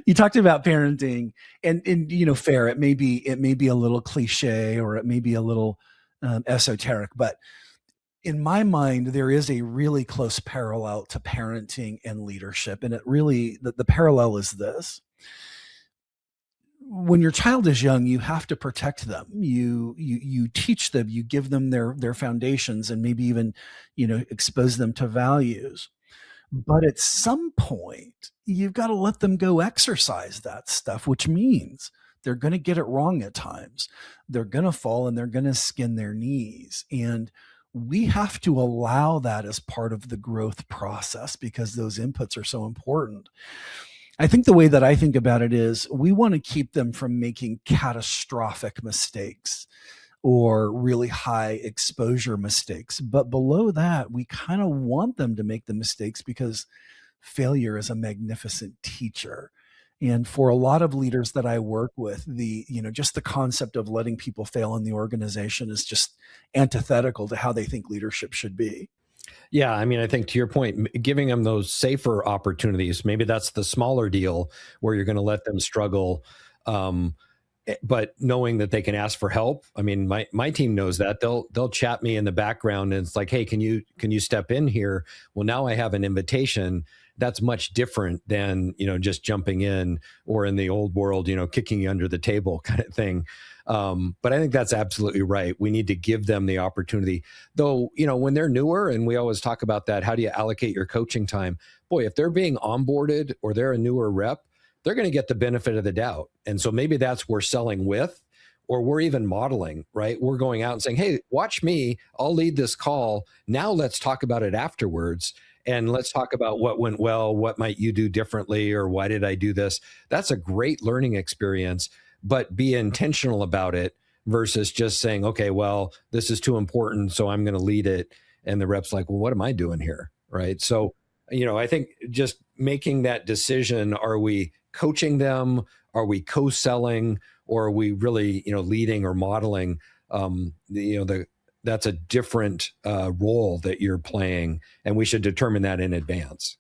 You talked about parenting, and fair. It may be a little cliche, or it may be a little esoteric, but in my mind, there is a really close parallel to parenting and leadership, and the parallel is this: when your child is young, you have to protect them. You teach them, you give them their foundations, and maybe even expose them to values. But at some point, you've got to let them go exercise that stuff, which means they're going to get it wrong at times. They're going to fall and they're going to skin their knees. And we have to allow that as part of the growth process because those inputs are so important. I think the way that I think about it is we want to keep them from making catastrophic mistakes or really high exposure mistakes. But below that, we kind of want them to make the mistakes because failure is a magnificent teacher. And for a lot of leaders that I work with, just the concept of letting people fail in the organization is just antithetical to how they think leadership should be. Yeah, I mean, I think to your point, giving them those safer opportunities, maybe that's the smaller deal where you're going to let them struggle. Um, but knowing that they can ask for help. I mean, my team knows that. They'll chat me in the background and it's like, hey, can you step in here? Well, now I have an invitation. That's much different than, just jumping in, or in the old world, kicking you under the table kind of thing. But I think that's absolutely right. We need to give them the opportunity, though, when they're newer, and we always talk about that. How do you allocate your coaching time? Boy, if they're being onboarded or they're a newer rep, they're going to get the benefit of the doubt. And so maybe that's we're selling with, or we're even modeling, right? We're going out and saying, hey, watch me. I'll lead this call. Now let's talk about it afterwards. And let's talk about what went well. What might you do differently? Or why did I do this? That's a great learning experience, but be intentional about it versus just saying, okay, well, this is too important, so I'm going to lead it. And the rep's like, well, what am I doing here? Right. So, I think just making that decision, are we coaching them? Are we co-selling? Or are we really, leading or modeling? That's a different role that you're playing, and we should determine that in advance.